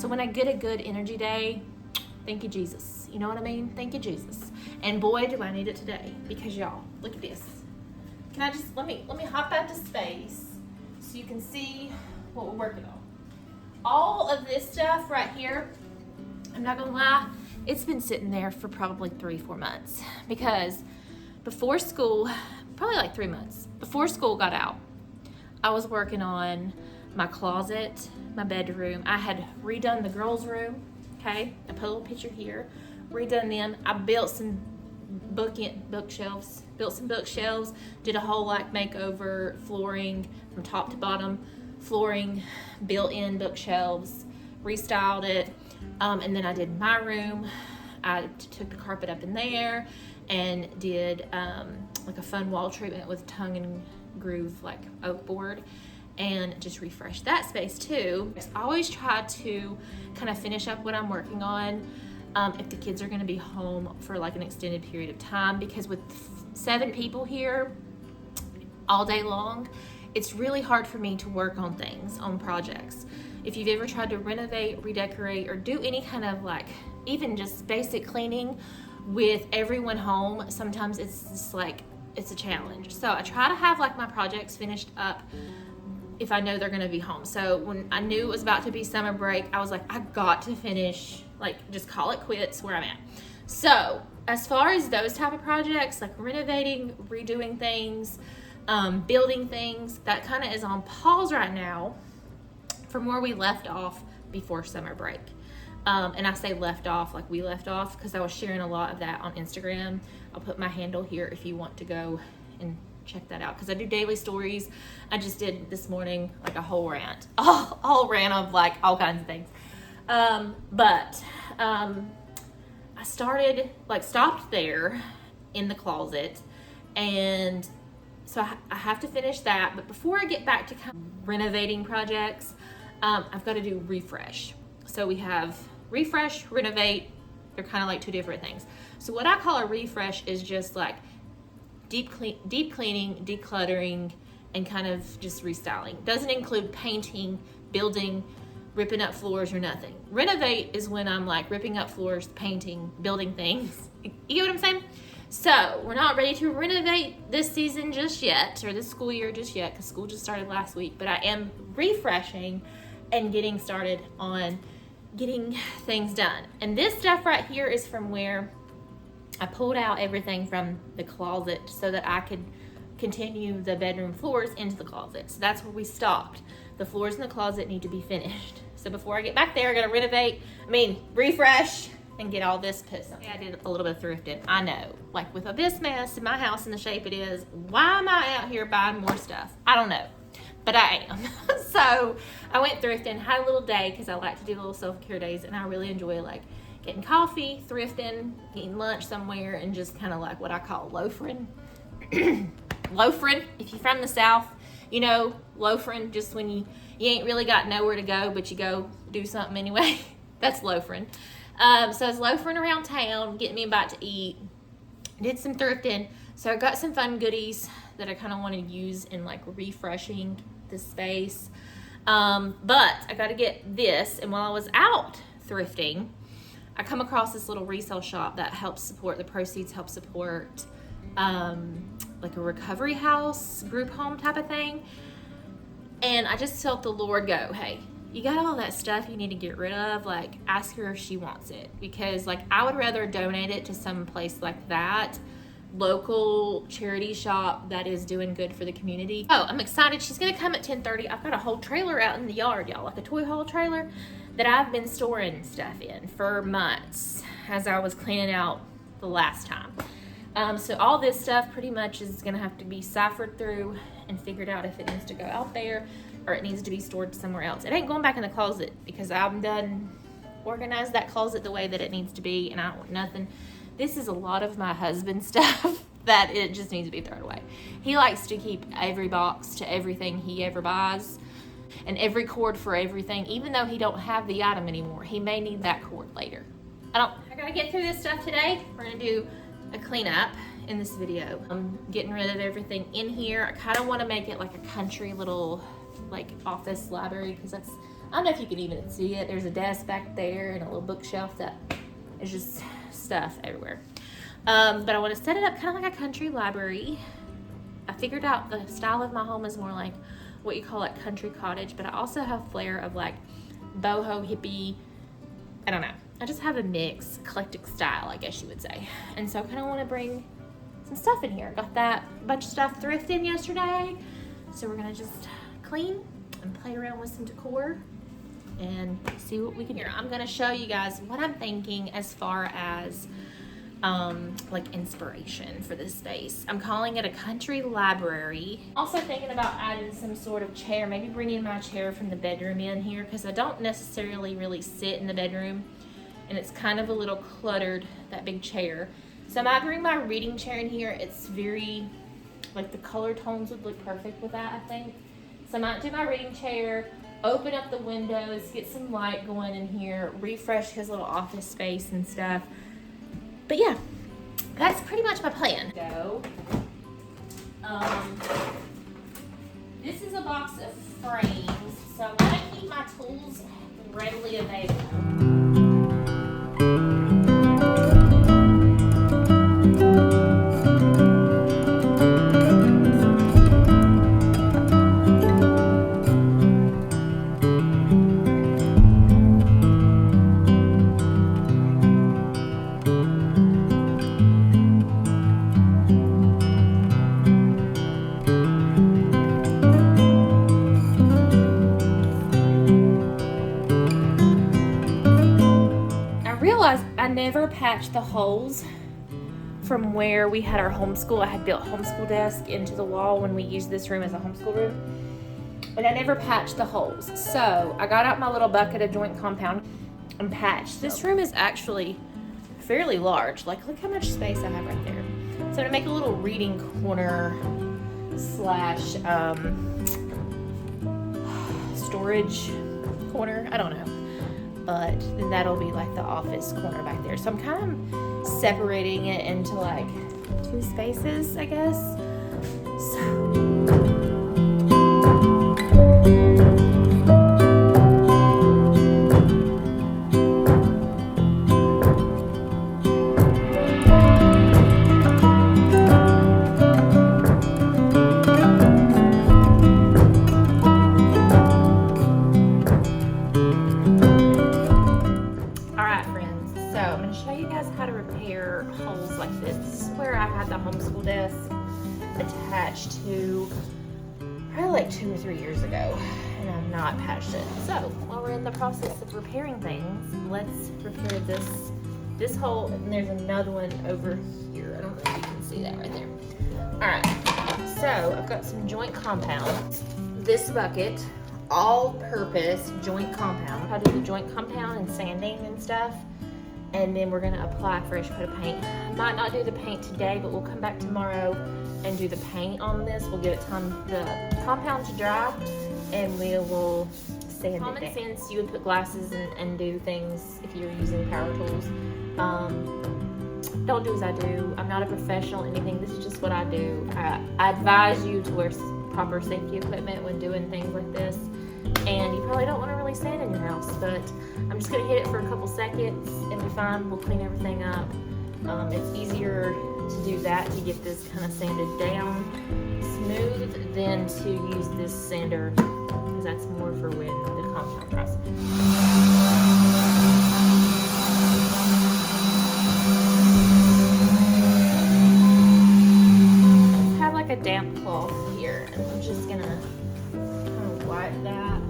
So when I get a good energy day, thank you, Jesus. You know what I mean? Thank you, Jesus. And boy, do I need it today, because y'all, look at this. Can I just, let me hop out to space so you can see what we're working on. All of this stuff right here, I'm not gonna lie, it's been sitting there for probably 3-4 months, because before school, probably like 3 months, before school got out, I was working on my closet, my bedroom. I had redone the girls' room, okay? I put a little picture here, redone them. I built some bookshelves, did a whole like makeover, flooring from top to bottom, flooring, built-in bookshelves, restyled it, and then I did my room. I took the carpet up in there and did like a fun wall treatment with tongue and groove like oak board, and just refresh that space too. I always try to kind of finish up what I'm working on if the kids are going to be home for like an extended period of time, because with 7 people here all day long, it's really hard for me to work on things, on projects. If you've ever tried to renovate, redecorate, or do any kind of like even just basic cleaning with everyone home, sometimes it's just like, it's a challenge. So I try to have like my projects finished up if I know they're gonna be home. So when I knew it was about to be summer break, I was like, I got to finish, like just call it quits where I'm at. So as far as those type of projects, like renovating, redoing things, building things, that kind of is on pause right now from where we left off before summer break. And I say left off, like we left off, because I was sharing a lot of that on Instagram. I'll put my handle here if you want to go and check that out, because I do daily stories. I just did this morning like a whole rant, all rant of like all kinds of things. But I started, like stopped there in the closet, and so I have to finish that. But before I get back to kind of renovating projects, I've got to do refresh. So we have refresh, renovate. They're kind of like 2 different things. So what I call a refresh is just like deep cleaning, decluttering, and kind of just restyling. Doesn't include painting, building, ripping up floors, or nothing. Renovate is when I'm like ripping up floors, painting, building things. You get what I'm saying? So we're not ready to renovate this season just yet, or this school year just yet, because school just started last week. But I am refreshing and getting started on getting things done. And this stuff right here is from where I pulled out everything from the closet so that I could continue the bedroom floors into the closet. So that's where we stopped. The floors in the closet need to be finished. So before I get back there, I gotta refresh and get all this put somewhere. I did a little bit of thrifted. I know, like with this mess in my house and the shape it is, why am I out here buying more stuff? I don't know, but I am. So I went thrifting, had a little day, because I like to do little self-care days, and I really enjoy like getting coffee, thrifting, eating lunch somewhere, and just kind of like what I call loafering. Loafering, if you're from the South, you know, loafering, just when you ain't really got nowhere to go, but you go do something anyway. That's loafering. So I was loafering around town, getting me about to eat, did some thrifting. So I got some fun goodies that I kind of want to use in like refreshing the space. But I got to get this. And while I was out thrifting, I come across this little resale shop that helps support, the proceeds help support like a recovery house, group home type of thing. And I just felt the Lord go, hey, you got all that stuff you need to get rid of, like ask her if she wants it. Because like I would rather donate it to some place like that, local charity shop that is doing good for the community. Oh, I'm excited. She's gonna come at 10:30. I've got a whole trailer out in the yard, y'all, like a toy haul trailer that I've been storing stuff in for months as I was cleaning out the last time. So all this stuff pretty much is gonna have to be ciphered through and figured out if it needs to go out there or it needs to be stored somewhere else. It ain't going back in the closet, because I'm done organized that closet the way that it needs to be, and I don't want nothing. This is a lot of my husband's stuff that it just needs to be thrown away. He likes to keep every box to everything he ever buys, and every cord for everything, even though he don't have the item anymore. He may need that cord later. I gotta get through this stuff today. We're gonna do a cleanup in this video. I'm getting rid of everything in here. I kind of want to make it like a country little like office library, because that's I don't know if you can even see it. There's a desk back there and a little bookshelf that is just stuff everywhere. But I want to set it up kind of like a country library. I figured out the style of my home is more like what you call like country cottage, but I also have flair of like boho hippie. I don't know. I just have a mix, eclectic style, I guess you would say. And so I kind of want to bring some stuff in here. Got that bunch of stuff thrifted yesterday. So we're going to just clean and play around with some decor and see what we can do. I'm going to show you guys what I'm thinking as far as like inspiration for this space. I'm calling it a country library. Also thinking about adding some sort of chair, maybe bringing my chair from the bedroom in here, because I don't necessarily really sit in the bedroom and it's kind of a little cluttered, that big chair. So I might bring my reading chair in here. It's very, like the color tones would look perfect with that, I think. So I might do my reading chair, open up the windows, get some light going in here, refresh his little office space and stuff. But yeah, that's pretty much my plan. This is a box of frames, so I'm gonna keep my tools readily available. I never patched the holes from where we had our homeschool. I had built homeschool desk into the wall when we used this room as a homeschool room, but I never patched the holes. So I got out my little bucket of joint compound and patched. This room is actually fairly large. Like, look how much space I have right there. So to make a little reading corner slash storage corner, I don't know. But then that'll be like the office corner back there. So I'm kind of separating it into like two spaces, I guess. So. Holes like this. This is where I had the homeschool desk attached to probably like 2 or 3 years ago, and I've not patched it. So while we're in the process of repairing things, let's repair this hole, and there's another one over here. I don't know if you can see that right there. Alright, so I've got some joint compound. This bucket, all-purpose joint compound. I do the joint compound and sanding and stuff. And then we're gonna apply a fresh coat of paint. Might not do the paint today, but we'll come back tomorrow and do the paint on this. We'll give it time, the compound to dry, and we will sand it down. Common sense, you would put glasses and do things if you're using power tools. Don't do as I do. I'm not a professional or anything. This is just what I do. I advise you to wear proper safety equipment when doing things like this. And you probably don't want to really sand in your house, but I'm just going to hit it for a couple seconds and be fine. We'll clean everything up. It's easier to do that, to get this kind of sanded down smooth, than to use this sander, because that's more for when the compound dries. I have like a damp cloth here, and I'm just going to kind of wipe that.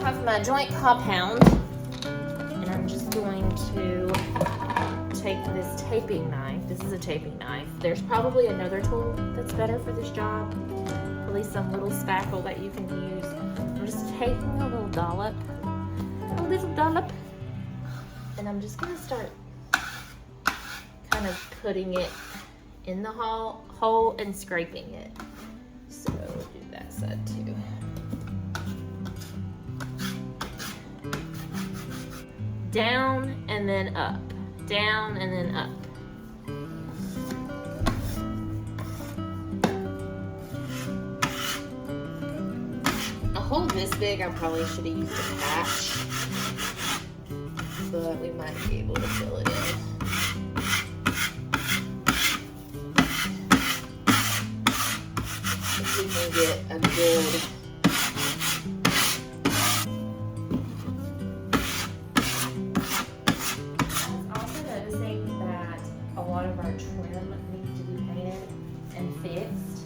Have my joint compound, and I'm just going to take this taping knife. This is a taping knife. There's probably another tool that's better for this job, at least some little spackle that you can use. I'm just taking a little dollop, and I'm just going to start kind of putting it in the hole and scraping it. So we'll do that side too. Down and then up, down and then up. hole this big, I probably should have used a patch, but we might be able to fill it in. If we can get a good trim needs to be painted and fixed.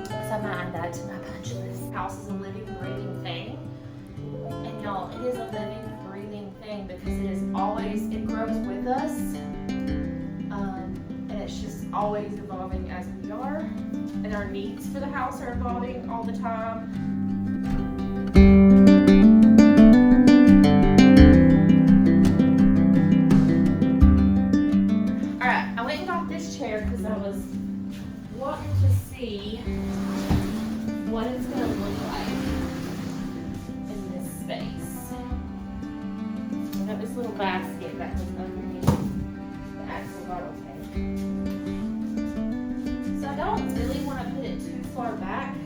So I might add that to my punch list. House is a living, breathing thing. And y'all, it is a living, breathing thing because it grows with us. And it's just always evolving as we are. And our needs for the house are evolving all the time. Because I was wanting to see what it's going to look like in this space. I got this little basket that was underneath the actual bottle cake. So I don't really want to put it too far back. I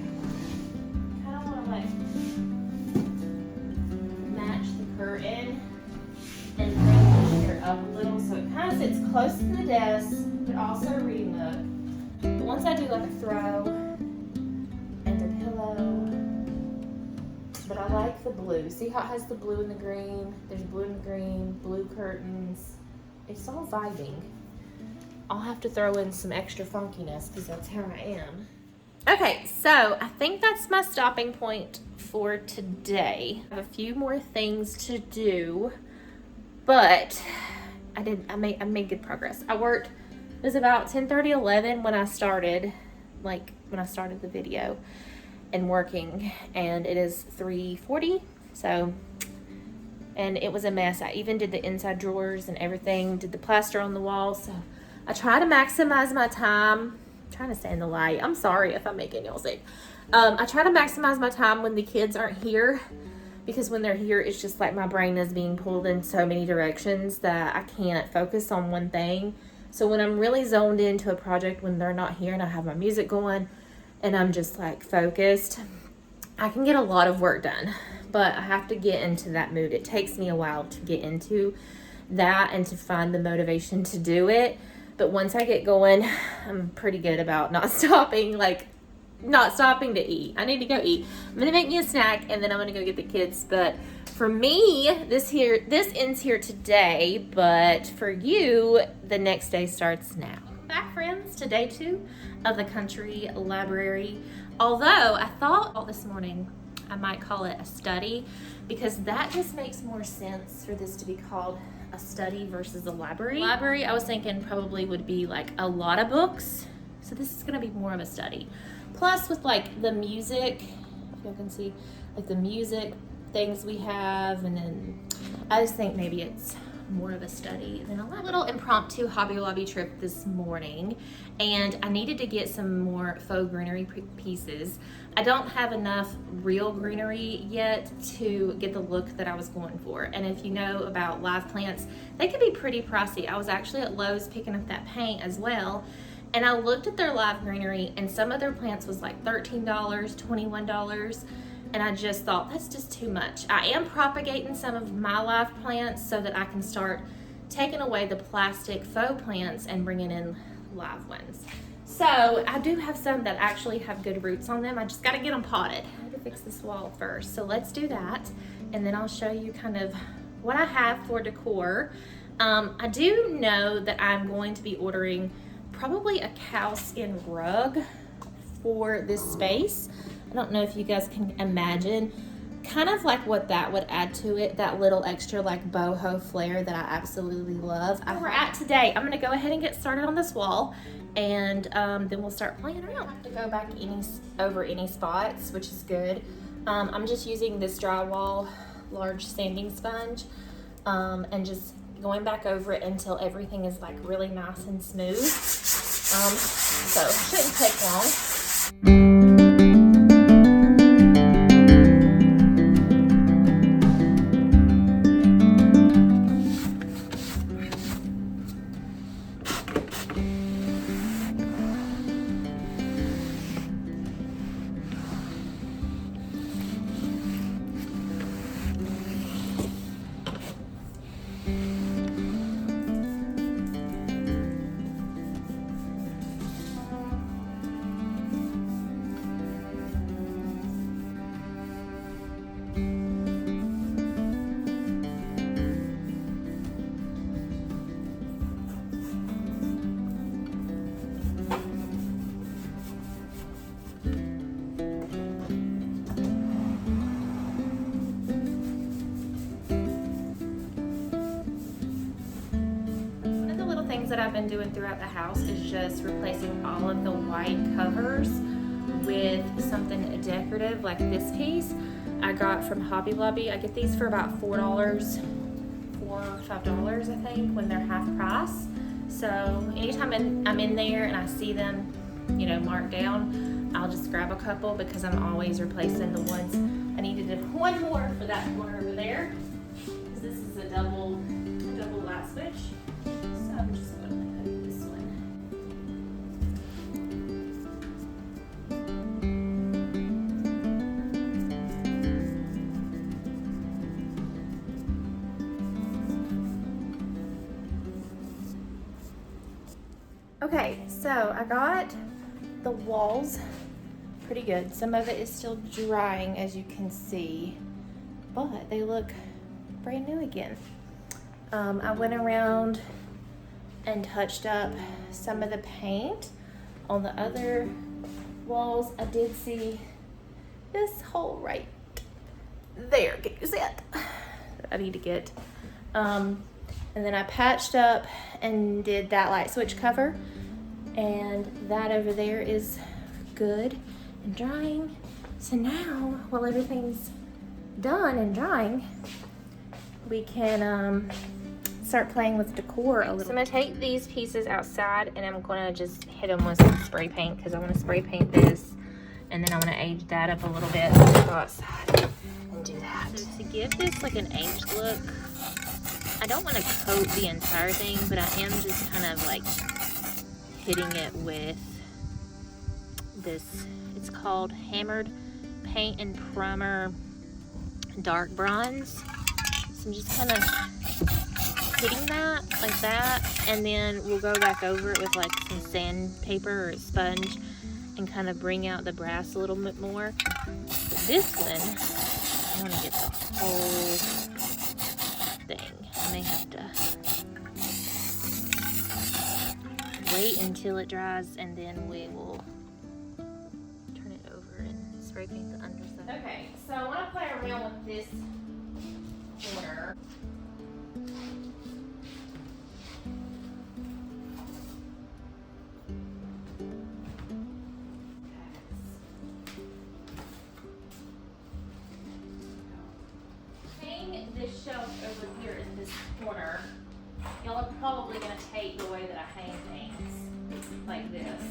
kind of want to like match the curtain and bring the chair up a little so it kind of sits close to the desk. But also a reading nook. But once I do like a throw and a pillow, but I like the blue. See how it has the blue and the green? There's blue and the green, blue curtains. It's all vibing. I'll have to throw in some extra funkiness because that's how I am. Okay, so I think that's my stopping point for today. I have a few more things to do, but I made good progress. It was about 10:30, 11 when I started the video and working, and it is 3:40. So, and it was a mess. I even did the inside drawers and everything, did the plaster on the wall. So I try to maximize my time. I'm trying to stay in the light. I'm sorry if I'm making y'all sick. I try to maximize my time when the kids aren't here, because when they're here, it's just like my brain is being pulled in so many directions that I can't focus on one thing. So when I'm really zoned into a project when they're not here and I have my music going and I'm just like focused, I can get a lot of work done. But I have to get into that mood. It takes me a while to get into that and to find the motivation to do it. But once I get going, I'm pretty good about not stopping to eat. I need to go eat. I'm gonna make me a snack and then I'm gonna go get the kids. But for me, this ends here today, but for you, the next day starts now. Welcome back, friends, to day 2 of the country library. Although I thought this morning I might call it a study, because that just makes more sense for this to be called a study versus a library. Library, I was thinking probably would be like a lot of books. So this is gonna be more of a study. Plus with like the music, if y'all can see, like the music things we have, and then I just think maybe it's more of a study than a little impromptu Hobby Lobby trip this morning, and I needed to get some more faux greenery pieces. I don't have enough real greenery yet to get the look that I was going for, and if you know about live plants, they can be pretty pricey. I was actually at Lowe's picking up that paint as well, and I looked at their live greenery, and some of their plants was like $13, $21, and I just thought, that's just too much. I am propagating some of my live plants so that I can start taking away the plastic faux plants and bringing in live ones. So I do have some that actually have good roots on them. I just gotta get them potted. I need to fix this wall first. So let's do that, and then I'll show you kind of what I have for decor. I do know that I'm going to be ordering probably a cow skin rug for this space. I don't know if you guys can imagine kind of like what that would add to it, that little extra like boho flair that I absolutely love. Where we're at today, I'm gonna go ahead and get started on this wall, and then we'll start playing around. I don't have to go back over any spots, which is good. I'm just using this drywall large sanding sponge and just going back over it until everything is like really nice and smooth. So it shouldn't take long. I've been doing throughout the house is just replacing all of the white covers with something decorative like this piece I got from Hobby Lobby. I get these for about $4, $4 or $5 I think, when they're half price. So anytime I'm in there and I see them, you know, marked down, I'll just grab a couple because I'm always replacing the ones. I needed one more for that corner over there because this is a double light switch. So I'm just going to put this one. Okay, so I got the walls pretty good. Some of it is still drying, as you can see, but they look brand new again. I went around and touched up some of the paint on the other walls. I did see this hole right there. Can you see it? I need to get. And then I patched up and did that light switch cover, and that over there is good and drying. So now, while everything's done and drying, we can start playing with decor a little. So I'm gonna take these pieces outside and I'm gonna just hit them with some spray paint because I want to spray paint this, and then I want to age that up a little bit. So I'll go outside and do that. So to give this like an aged look, I don't want to coat the entire thing, but I am just kind of like hitting it with this. It's called Hammered Paint and Primer Dark Bronze. So I'm just kind of hitting that like that, and then we'll go back over it with like some sandpaper or a sponge and kind of bring out the brass a little bit more. But this one, I want to get the whole thing. I may have to wait until it dries, and then we will turn it over and spray paint the underside. Okay, so I want to play around with this corner. Hang this shelf over here in this corner. Y'all are probably going to hate the way that I hang things like this.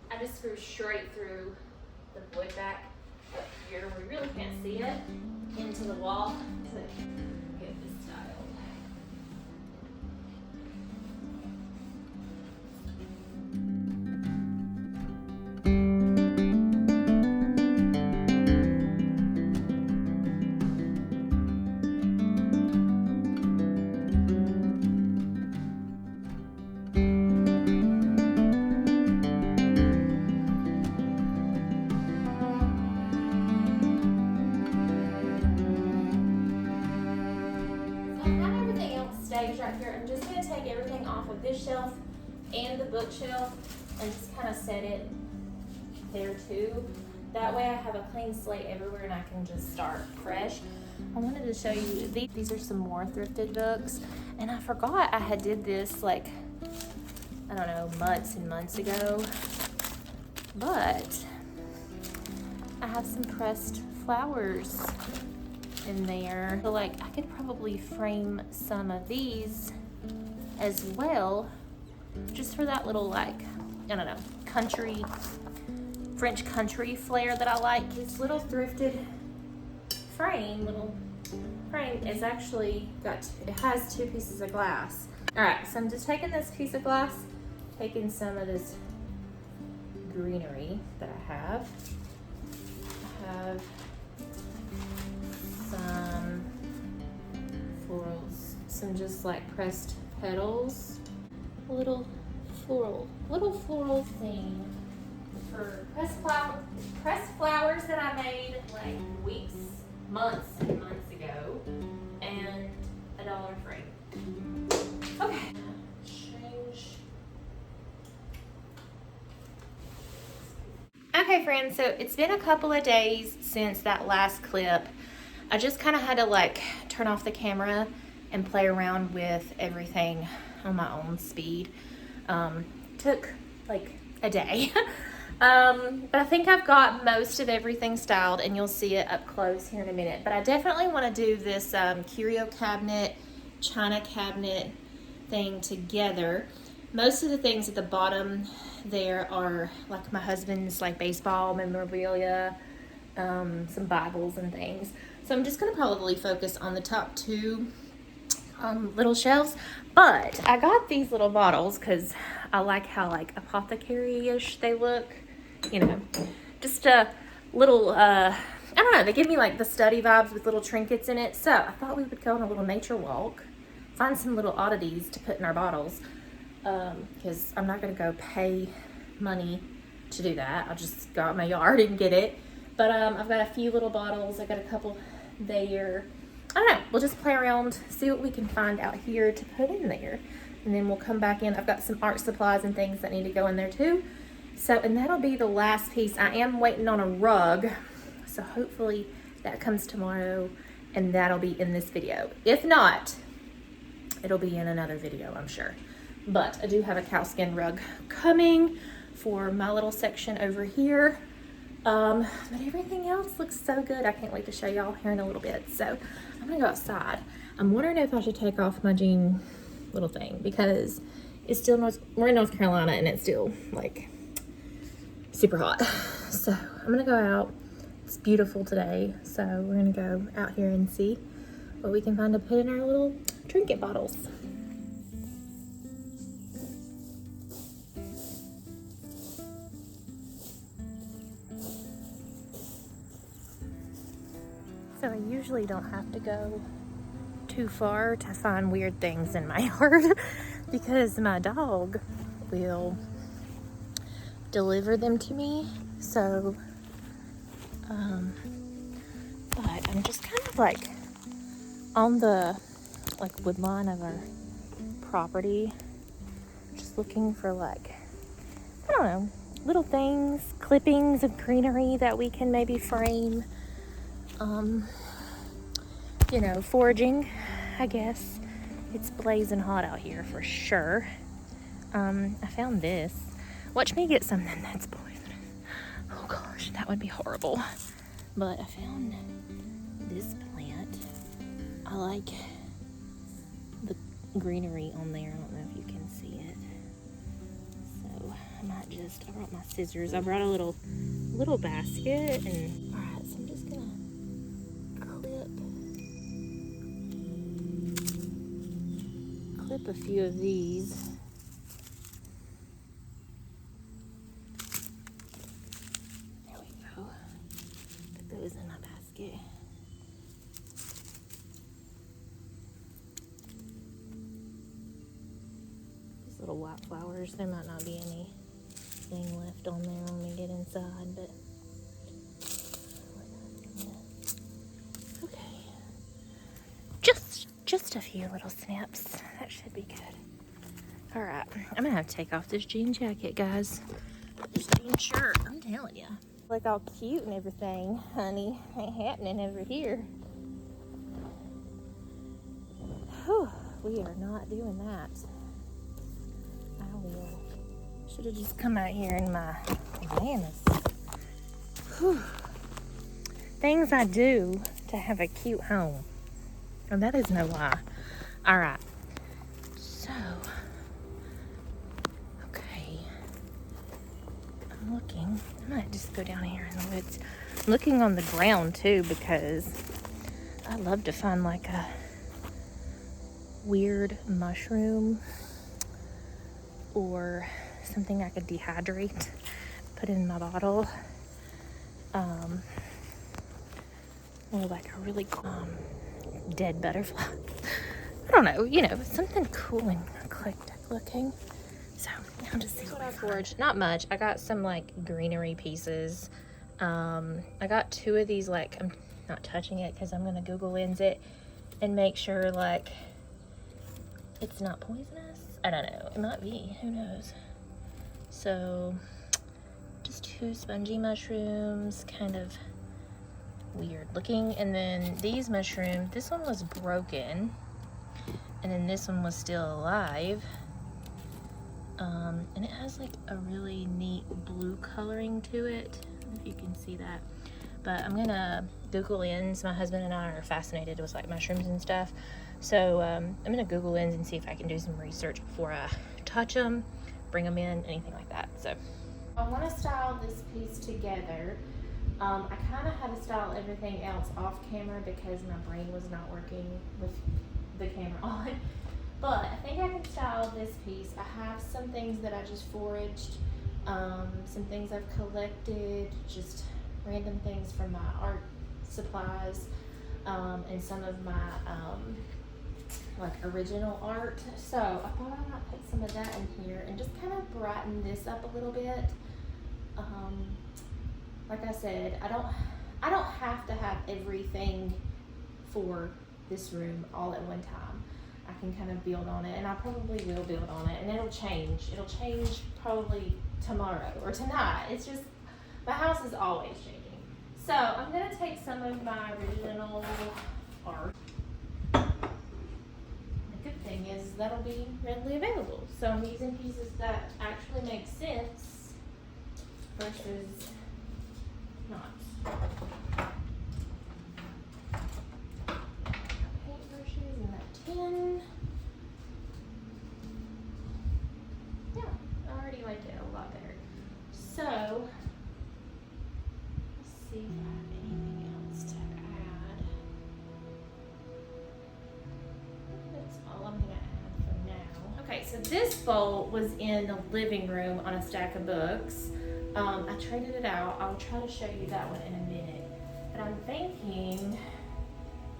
I just screw straight through the wood back up here. We really can't see it into the wall to get this styled. Right here, I'm just going to take everything off of this shelf and the bookshelf and just kind of set it there too. That way I have a clean slate everywhere and I can just start fresh. I wanted to show you, these are some more thrifted books, and I forgot I had did this like, I don't know, months and months ago, but I have some pressed flowers in there. So like I could probably frame some of these as well, just for that little like, I don't know, country, French country flair that I like. This little thrifted frame, is actually it has 2 pieces of glass. All right, so I'm just taking this piece of glass, taking some of this greenery that I have. I have some florals. Some just like pressed petals. A little floral thing for pressed flowers that I made like months and months ago, and $1 free. Okay. Okay friends, so it's been a couple of days since that last clip. I just kind of had to like turn off the camera and play around with everything on my own speed. Took like a day. But I think I've got most of everything styled, and you'll see it up close here in a minute. But I definitely want to do this Curio cabinet, China cabinet thing together. Most of the things at the bottom there are like my husband's like baseball memorabilia, some Bibles and things. So I'm just going to probably focus on the top two little shelves. But I got these little bottles because I like how like apothecary-ish they look. You know, just a little, I don't know, they give me like the study vibes with little trinkets in it. So I thought we would go on a little nature walk, find some little oddities to put in our bottles. Because I'm not going to go pay money to do that. I'll just go out in my yard and get it. But I've got a few little bottles. I got a couple there. I don't know. We'll just play around, see what we can find out here to put in there. And then we'll come back in. I've got some art supplies and things that need to go in there too. So, and that'll be the last piece. I am waiting on a rug. So hopefully that comes tomorrow and that'll be in this video. If not, it'll be in another video, I'm sure. But I do have a cowskin rug coming for my little section over here. But everything else looks so good. I can't wait to show y'all here in a little bit. So I'm gonna go outside. I'm wondering if I should take off my jean little thing because it's still we're in North Carolina and it's still like super hot. So I'm gonna go out. It's beautiful today. So we're gonna go out here and see what we can find to put in our little trinket bottles. So I usually don't have to go too far to find weird things in my yard because my dog will deliver them to me. So, but I'm just kind of like on the like wood line of our property, just looking for like, I don't know, little things, clippings of greenery that we can maybe frame. You know, foraging, I guess. It's blazing hot out here for sure. I found this. Watch me get something that's poisonous. Oh gosh, that would be horrible. But I found this plant. I like the greenery on there. I don't know if you can see it. So I brought my scissors. I brought a little basket and alright, so I'm just gonna clip a few of these. There we go. Put those in my basket. These little white flowers, there might not be anything left on there when we get inside, but okay. Just a few little snips. That should be good. All right, I'm gonna have to take off this jean jacket, guys. This jean shirt, I'm telling you. Like all cute and everything, honey. Ain't happening over here. Whew, we are not doing that. I will. Should have just come out here in my pajamas. Whew. Things I do to have a cute home. And that is no lie. All right. So, okay. I'm looking. I might just go down here in the woods. I'm looking on the ground too because I love to find like a weird mushroom or something I could dehydrate, put in my bottle. Or like a really dead butterflies. I don't know, you know, something cool and eclectic looking. So I'll just see what I foraged. Not much. I got some like greenery pieces. I got 2 of these, like, I'm not touching it because I'm gonna Google Lens it and make sure like it's not poisonous. I don't know, it might be, who knows. So just 2 spongy mushrooms, kind of weird looking. And then these mushrooms, this one was broken and then this one was still alive. And it has like a really neat blue coloring to it. I don't know if you can see that, but I'm gonna Google Lens. My husband and I are fascinated with like mushrooms and stuff, so I'm gonna Google Lens and see if I can do some research before I touch them, bring them in, anything like that. So I want to style this piece together. I kind of had to style everything else off camera because my brain was not working with the camera on. But I think I can style this piece. I have some things that I just foraged, some things I've collected, just random things from my art supplies, and some of my like original art. So I thought I might put some of that in here and just kind of brighten this up a little bit. Like I said, I don't have to have everything for this room all at one time. I can kind of build on it, and I probably will build on it, and it'll change. It'll change probably tomorrow or tonight. It's just, my house is always changing. So I'm gonna take some of my original art. The good thing is that'll be readily available. So I'm using pieces that actually make sense versus not. Paintbrushes in that tin. Yeah, I already liked it a lot better. So let's see if I have anything else to add. That's all I'm gonna add for now. Okay, so this bowl was in the living room on a stack of books. I traded it out. I'll try to show you that one in a minute. But I'm thinking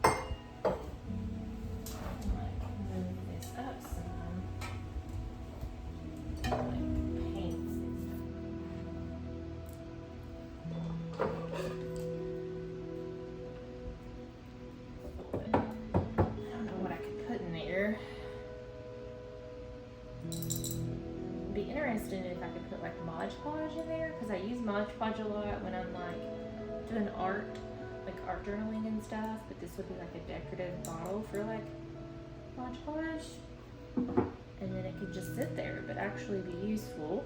I might move this up some. Like paints I don't know what I could put in there. It'd be interesting if I could put like Mod Podge in there, because I use Mod Podge a lot when I'm like doing art, like art journaling and stuff, but this would be like a decorative bottle for like Mod Podge, and then it could just sit there but actually be useful.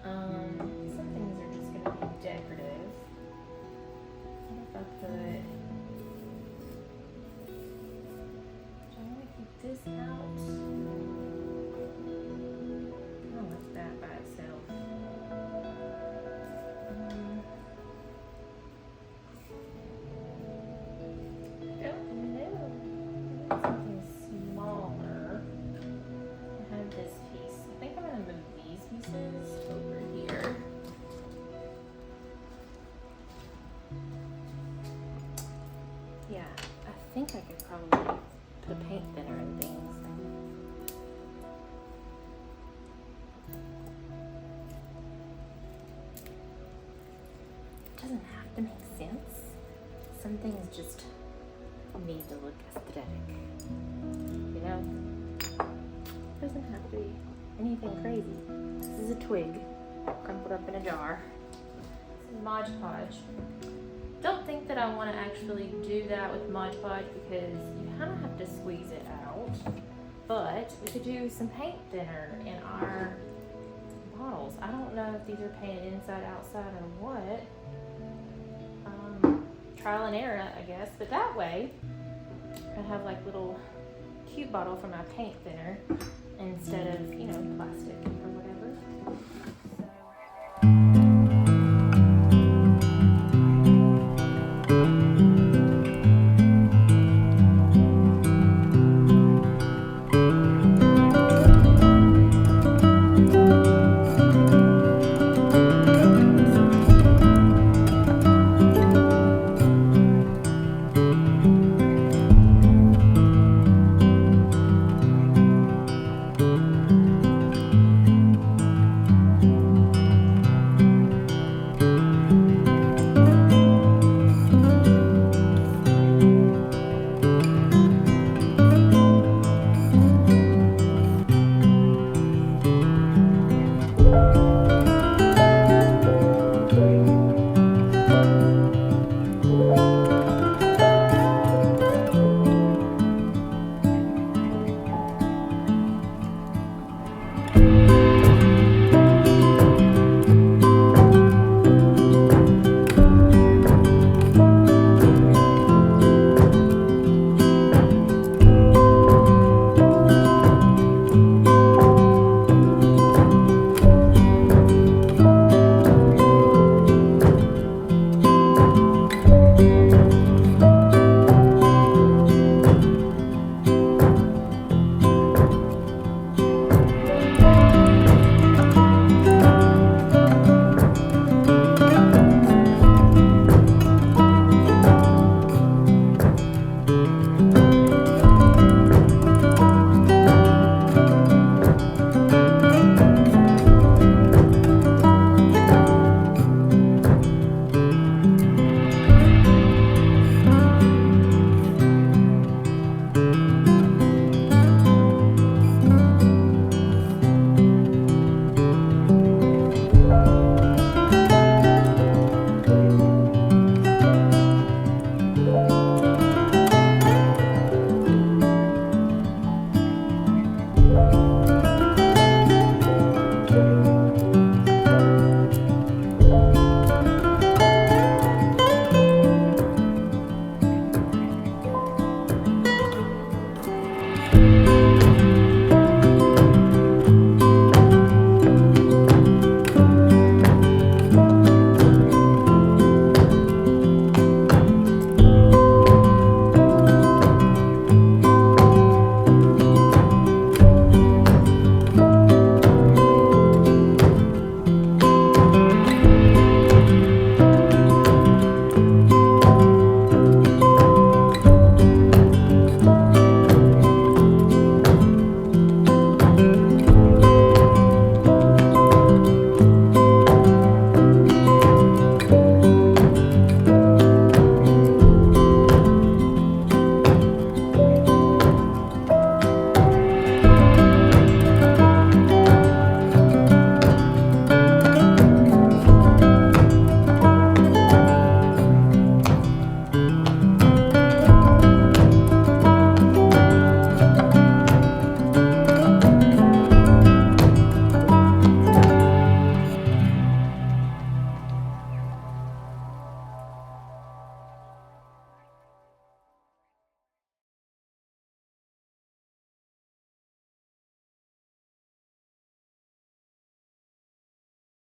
Some things are just going to be decorative. What if I put, do I want to keep this out? I like that by itself. Something smaller. I have this piece. I think I'm going to move these pieces over here. Yeah, I think I could probably put paint thinner and things. It doesn't have to make sense. Some things just need to look aesthetic, you know? It doesn't have to be anything crazy. This is a twig crumpled up in a jar. This is Mod Podge. Don't think that I want to actually do that with Mod Podge because you kind of have to squeeze it out, but we could do some paint thinner in our bottles. I don't know if these are painted inside, outside, or what. Trial and error, I guess, but that way I have like little cute bottle for my paint thinner instead of, you